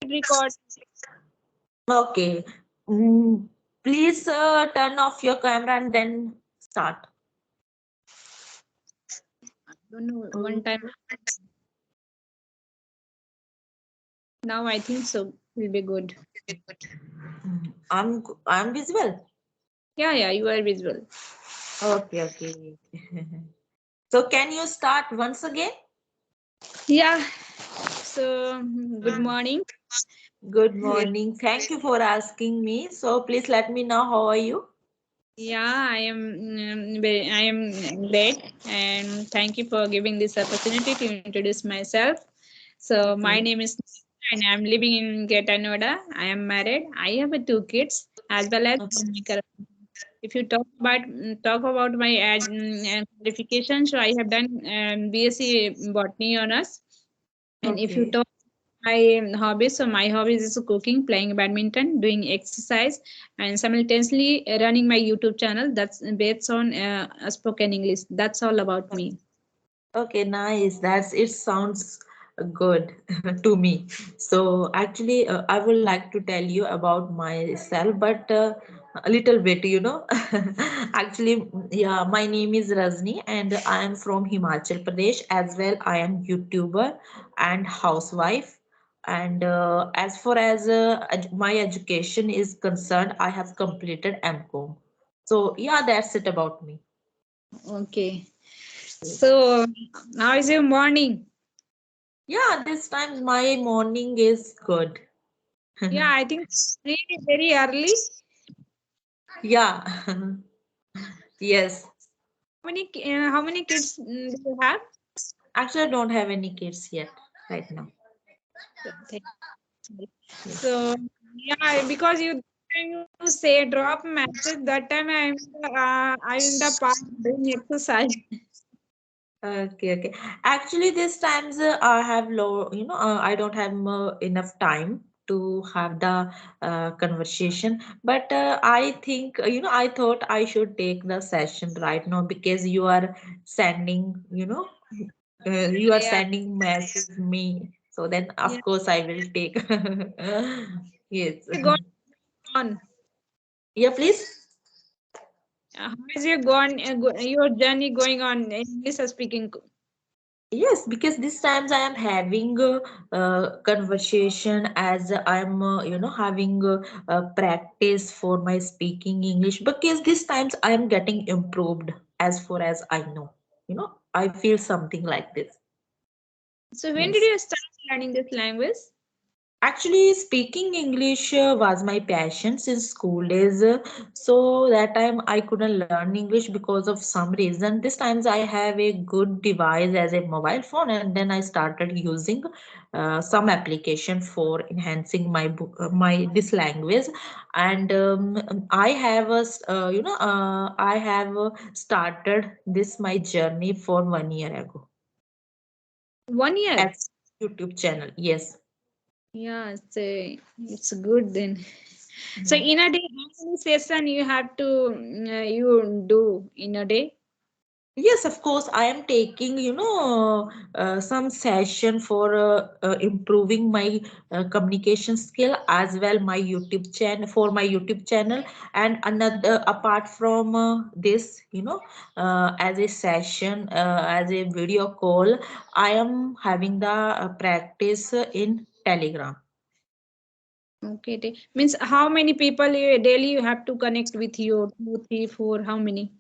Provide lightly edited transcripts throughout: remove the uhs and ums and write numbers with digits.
record. Okay. Mm, please turn off your camera and then start. Don't know. One time. Now I think so. Will be good. I'm visible. Yeah, yeah. You are visual. Okay, okay. So can you start once again? Yeah. So good morning. Good Yeah, morning. Thank you for asking me. So please let me know how are you? yeah, I am. I am great, and thank you for giving this opportunity to introduce myself. So my Okay. name is Nita and I'm living in Greater Noida. I am married. I have two kids as well as Okay. my current. If you talk about my qualification, so I have done BSc Botany honors. And if you Okay. talk my hobbies, so my hobbies is cooking, playing badminton, doing exercise, and simultaneously running my YouTube channel. That's based on spoken English. That's all about me. Okay, nice. That's it sounds good to me. So actually, I would like to tell you about myself, but a little bit, you know. Actually, yeah, my name is Rajni, and I am from Himachal Pradesh as well. I am YouTuber and housewife. And as far as my education is concerned, I have completed MCOM. So yeah, that's it about me. Okay. So now is your morning. Yeah, this time my morning is good. Yeah, I think really very early. Yeah, yes. How many kids do you have? Actually, I don't have any kids yet right now. Okay. Yes. So yeah, because you say drop message that time I'm in the park doing exercise. Okay, okay. Actually, these times I have low, I don't have enough time to have the conversation. But I think, I thought I should take the session right now because you are sending, you are Yeah, sending message me. So then, yeah. of course, I will take. Yes. Go on. Yeah, please. How is your journey going on in English speaking? Yes, because this times I am having conversation as I'm, having practice for my speaking English. Because this times I am getting improved as far as I know. I feel something like this. So when did Yes. you start learning this language? Actually, speaking English was my passion since school days. So that time I couldn't learn English because of some reason. This times I have a good device as a mobile phone, and then I started using some application for enhancing my this language. And I have I have started this my journey for 1 year ago 1 year. as YouTube channel. Yes. Yeah, it's good then. So Mhm. in a day, how many session you have to you do in a day? Yes, of course. I am taking, some session for improving my communication skill as well. My YouTube channel for my YouTube channel, and another apart from this, as a session, as a video call, I am having the practice in Telegram. Okay, means how many people daily you have to connect with you? Two, three, four. How many?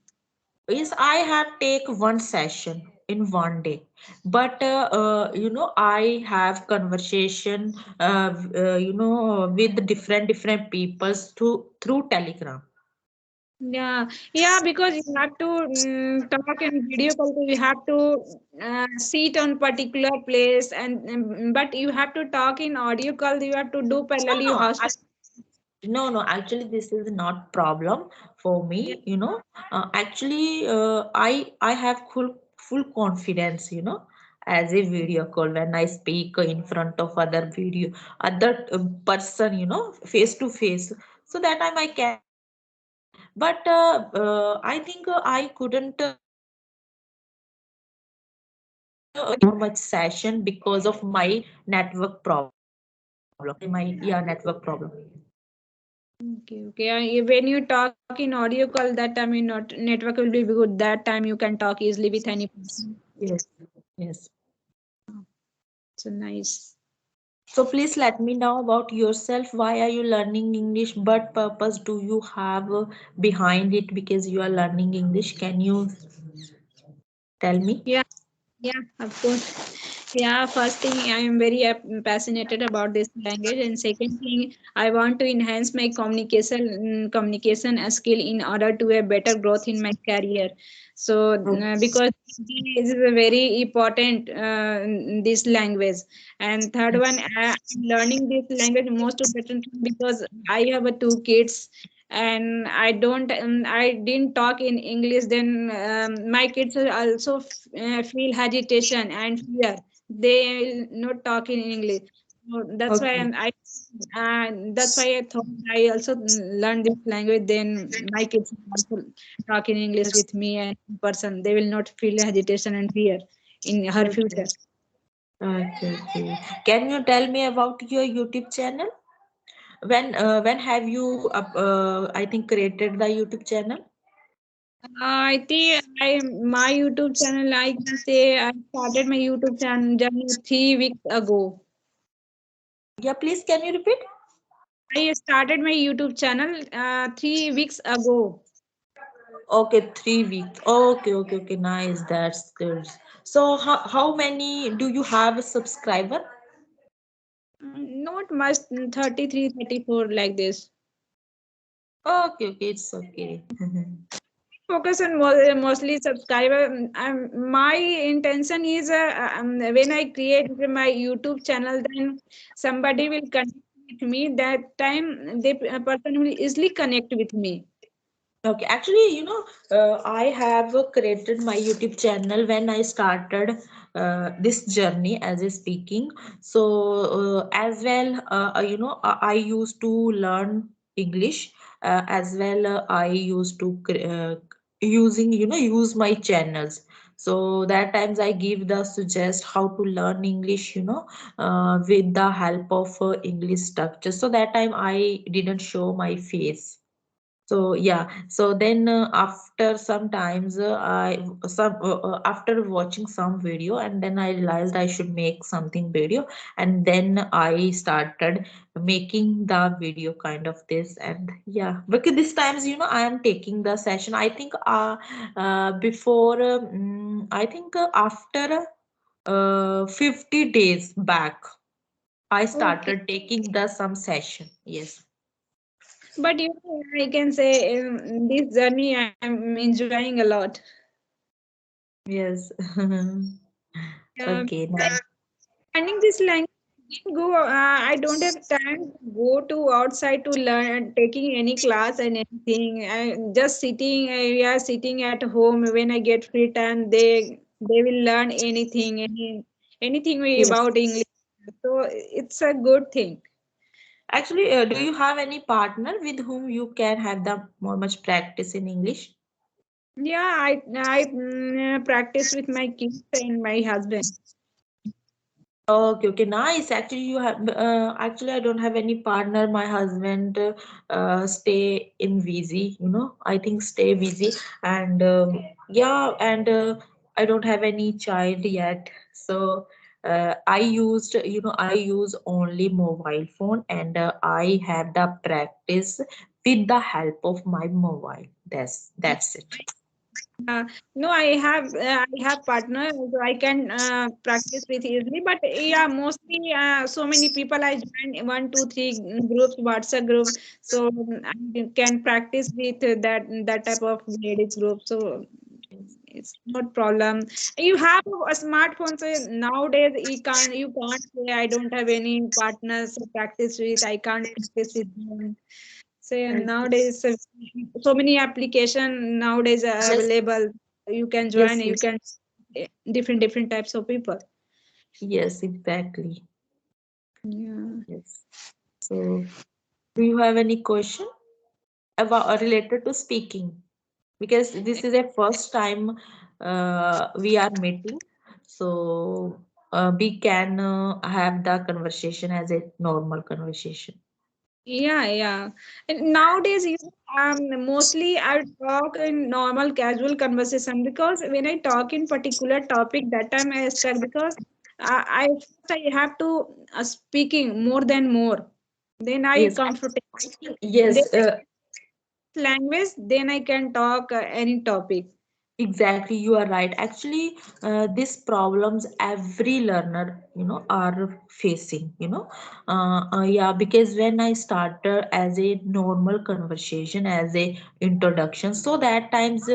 Is I have take one session in 1 day, but I have conversation with different peoples through Telegram. Yeah, yeah, because you have to talk in video call. You have to sit on particular place, and but you have to talk in audio call. You have to do No, parallel. You no, have to. no. Actually, this is not problem for Yeah, me. Actually, I have full confidence. As a video call when I speak in front of other person. Face to face. So that time I can speak. But I think I couldn't much session because of my network problem. network problem. Okay, okay. When you talk in audio call, that time your not network will be good. That time you can talk easily with any person. Yes, yes. So nice. So please let me know about yourself. Why are you learning English? What purpose do you have behind it because you are learning English? Can you tell me? Yeah, yeah, of course. Yeah, first thing I am very passionate about this language, and second thing I want to enhance my communication skill in order to a better growth in my career. So Okay. because this is a very important this language, and third one I'm learning this language most important because I have two kids, and I didn't talk in English. Then my kids will also feel hesitation and fear. They will not talk in English. So that's why Okay. that's why I thought I also learn this language. Then my kids will also talk in English with me and in person. They will not feel hesitation and fear in her Okay. future. Okay. Okay. Can you tell me about your YouTube channel? When have you I think created the YouTube channel? I think my YouTube channel, I can say I started my YouTube channel journey 3 weeks ago. Yeah, please can you repeat? I started my YouTube channel 3 weeks ago. Okay, 3 weeks. Okay, okay, okay. Nice. That's good. So how many do you have a subscriber? Not much, 33, 34 like this. Okay, okay, it's okay. Focus on mostly subscriber. My intention is when I create my YouTube channel, then somebody will connect with me. That time, the person will easily connect with me. Okay, actually, I have created my YouTube channel when I started this journey as a speaking. So, as well, I used to learn English as well. I used to use my channels. So that times I give the suggest how to learn English, with the help of English structure. So that time I didn't show my face. So yeah, so then after some times I some after watching some video, and then I realized I should make something video, and then I started making the video kind of this. And yeah, because this times I am taking the session. I think before I think after 50 days back I Okay. started taking the some session. Yes. But I can say this journey I'm enjoying a lot. Yes. Because Okay, nice. learning this language, I don't have time to go to outside to learn, taking any class and anything. I just sitting. We are sitting at home. When I get free time, they will learn anything Yes. about English. So it's a good thing. Actually, do you have any partner with whom you can have the more much practice in English? Yeah, I practice with my kids and my husband. Okay, okay, nice. Actually, actually, I don't have any partner. My husband stay in busy, I think stay busy, and yeah, and I don't have any child yet. So I use only mobile phone, and I have the practice with the help of my mobile. That's it. No, I have partner, so I can practice with easily. But yeah, mostly so many people I join one, two, three groups, WhatsApp group, so I can practice with that type of ladies group. So it's not problem. You have a smartphone, so nowadays you can't say I don't have any partners to practice with. I can't practice with them. So Okay. nowadays, so many application nowadays are Yes, available. You can join. yes, You yes, can different types of people. yes, exactly. Yeah. Yes. So, do you have any question about related to speaking? Because this is a first time we are meeting. So, we can have the conversation as a normal conversation. Yeah, yeah. And nowadays, mostly I talk in normal, casual conversation because when I talk in particular topic, that time I stuck because I have to speaking more than more. Then I Yes, comfortable. I think Then yes. language, then I can talk any topic. Exactly, you are right. Actually, these problems every learner, are facing. Yeah, because when I started as a normal conversation, as a introduction, so that times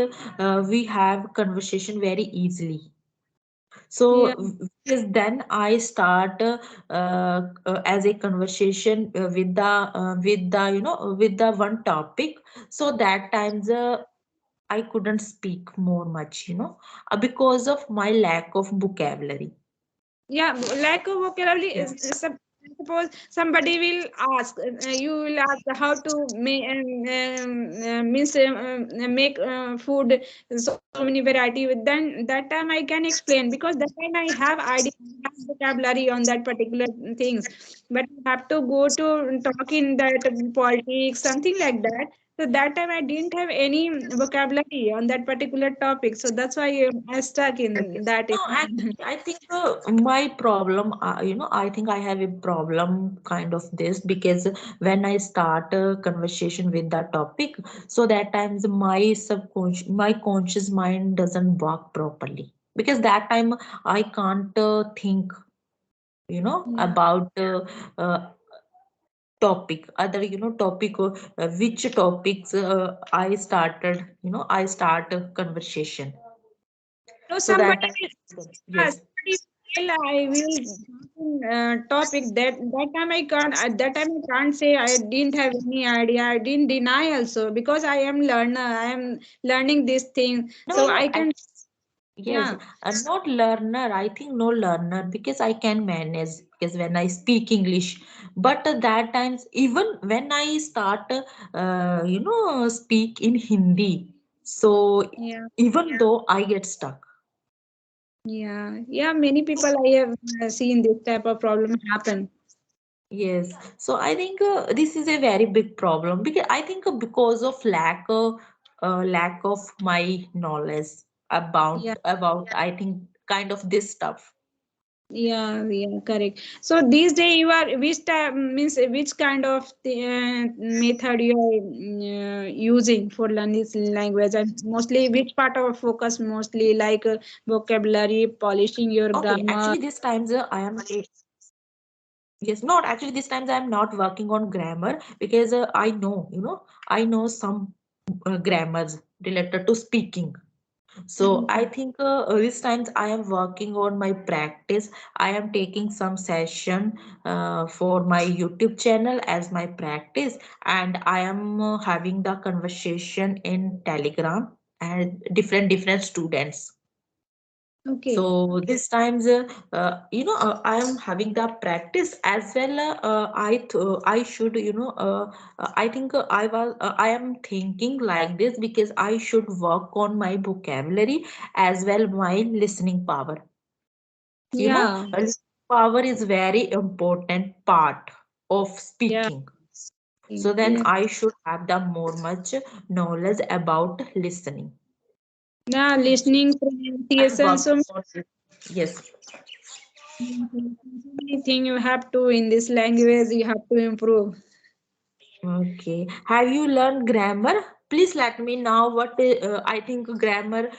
we have conversation very easily. Yeah, So because then I start as a conversation with the one topic. So that times I couldn't speak more much, because of my lack of vocabulary. yeah, lack of vocabulary is suppose somebody will ask, you will ask how to make means make food so many variety. Then that time I can explain because that time I have idea, I have vocabulary on that particular things, but I have to go to talk in that politics, something like that. So that time I didn't have any vocabulary on that particular topic. So that's why I stuck in that. No, actually, I think my problem, I think I have a problem kind of this because when I start a conversation with that topic, so that times my conscious mind doesn't work properly because that time I can't think, Yeah. about uh, topic other topic which topics I started I start a conversation No, so that somebody time. will, yeah, Yes. somebody will, I will topic that time I can't, at that time I can't say I didn't have any idea. I didn't deny also because I am learner. I am learning this thing. No, So no, I can, yes, yeah, not learner, I think no learner because I can manage because when I speak English, but that times even when I start speak in Hindi, so yeah, even though I get stuck. yeah, yeah. Many people I have seen this type of problem happen. Yes, so I think this is a very big problem because I think because of lack of my knowledge Yeah. about I think kind of this stuff. Yeah, yeah, correct. So these days you are which type means which kind of method you are using for learning this language, and mostly which part of focus mostly like vocabulary, polishing your Okay, grammar. actually this times yes, not actually this times I am not working on grammar because I know I know some grammars related to speaking. So I Mhm. think this times I am working on my practice. I am taking some session for my YouTube channel as my practice, and I am having the conversation in Telegram and different students. Okay. So this times, I am having the practice as well. I should, I think I am thinking like this because I should work on my vocabulary as well my listening power. Yeah, Listening power is very important part of yeah, speaking. So then yeah. I should have the more much knowledge about listening. Now So listening I'm pronunciation, so working on it. Yes. many things you have to in this language you have to improve. Okay. Have you learned grammar? Please let me know what I think grammar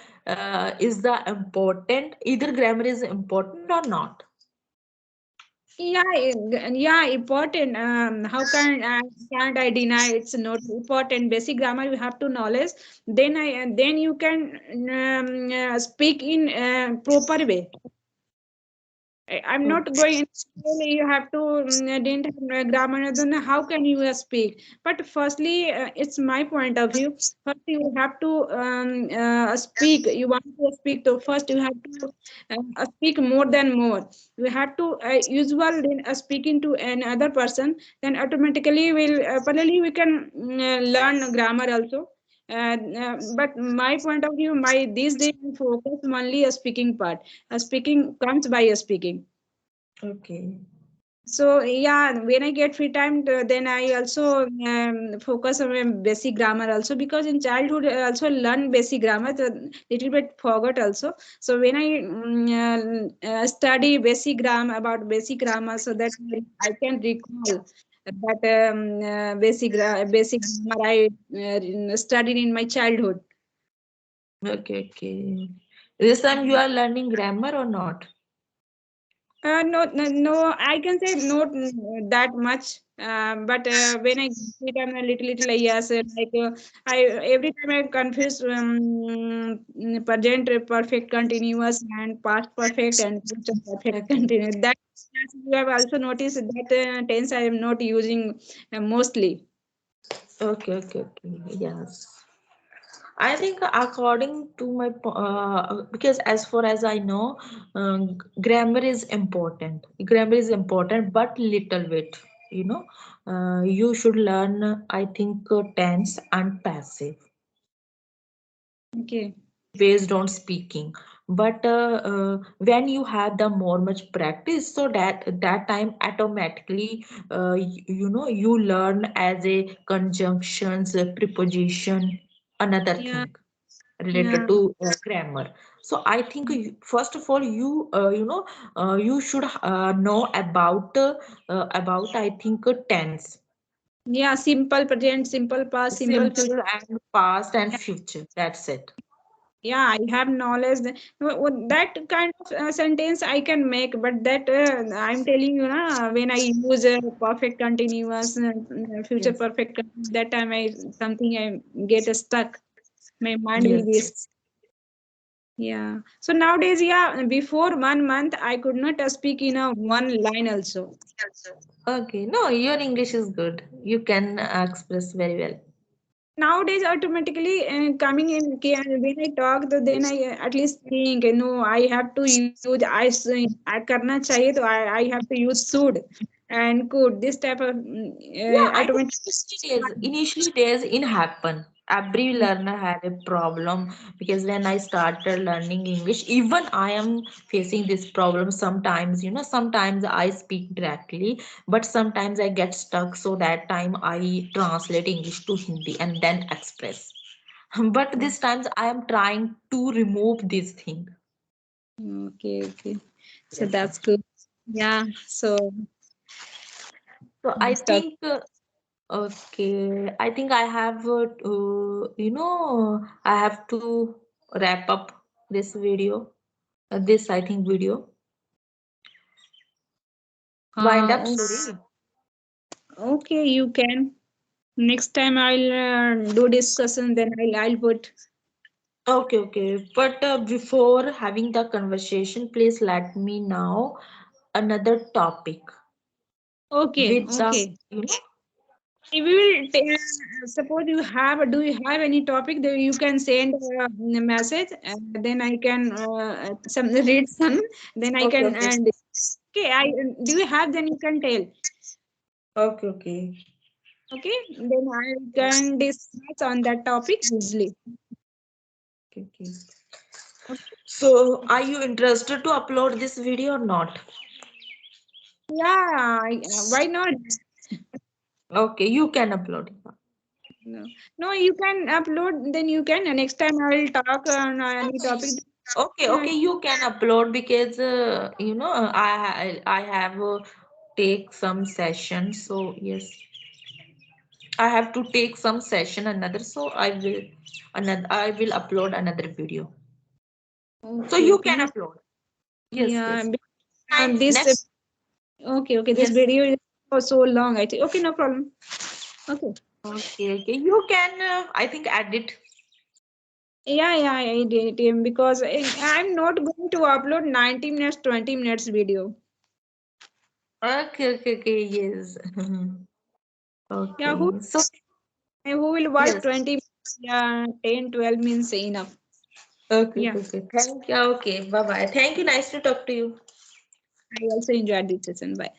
is the important. Either grammar is important or not. Yeah, yeah, important. How can't I deny it's not important? Basic grammar you have to knowledge. Then you can speak in proper way. I'm not Okay. going. You have to didn't have grammar. Then how can you speak? But firstly, it's my point of view. First, you have to speak. You want to speak. So first, you have to speak more than more. You have to usual then speaking to another person. Then automatically will parallelly we can learn grammar also. But my point of view, my these days I focus only a speaking part. Speaking comes by a speaking. Okay. So yeah, when I get free time, then I also focus on basic grammar also, because in childhood I also learn basic grammar, the little bit forgot also. So when I study basic grammar, about basic grammar, so that I can recall that basic grammar I studied in my childhood. Okay, okay. This time you are learning grammar or not? No, no, no, I can say not that much. But when I get it, I'm a little, yes, I every time I confuse present perfect continuous and past perfect and future perfect Okay. continuous. That you have also noticed that tense I am not using mostly. Okay, okay, okay. Yes. I think according to my because as far as I know, grammar is important. Grammar is important, but little bit. You know, you should learn. I think tense and passive Okay. based on speaking. But when you have the more much practice, so that time automatically, you learn as a conjunctions, a preposition, another Yeah. thing related Yeah. to grammar. So I think first of all you should know about I think tense, Yeah. Simple present, simple past, simple future. simple and past and future. That's it. Yeah, I have knowledge. That kind of sentence I can make, but that I'm telling you na, when I use perfect continuous, future Yes. perfect, that time I something I get stuck. My mind will be Yes. yeah. So nowadays, yeah, before 1 month I could not speak in a one line also. Okay. No, your English is good. You can express very well. Nowadays automatically coming in when I talk, then I at least think, I have to use I करना चाहिए, तो I have to use should and could, this type of Yeah, I think automatic. initially days in happen. Every learner had a problem because when I started learning English, even I am facing this problem sometimes. Sometimes I speak directly, but sometimes I get stuck. So that time I translate English to Hindi and then express. But this times I am trying to remove this thing. Okay, okay, so Yes. that's good. Yeah, so So I start. think okay, I think I have, I have to wrap up this video. This, I think, video. Wind up, sorry. Okay, you can. Next time I'll do discussion, then I'll put. Okay, okay. But before having the conversation, please let me know another topic Okay, with the, okay. you know, We will suppose you have, do you have any topic that you can send a message, then I can some read some, then I okay, can okay. and okay, I do you have, then you can tell. Okay, okay. Okay, then I can discuss on that topic easily. Okay, okay. Okay. So, are you interested to upload this video or not? Yeah, why not? Okay, you can upload it. No, no, you can upload, then you can. Next time I will talk on any topic. Okay, Uh, okay, you can upload because I have take some sessions. So yes, I have to take some session another. So I will upload another video. So okay, you okay, can no, upload. Yes, yeah, yes. Fine. this Next. okay, okay. This Yes. video is so long, I think. Okay, no problem. Okay. Okay, okay. You can. I think edit. Yeah, yeah, I did it because I'm not going to upload 90 minutes, 20 minutes video. Okay, okay, okay. Yes. Yeah, who Okay. So who will watch yes. 20? Yeah, 10, 12 means enough. Okay, Yeah, okay, okay. Thank you. Okay. Bye bye. Thank you. Nice to talk to you. I also enjoyed this session. Bye.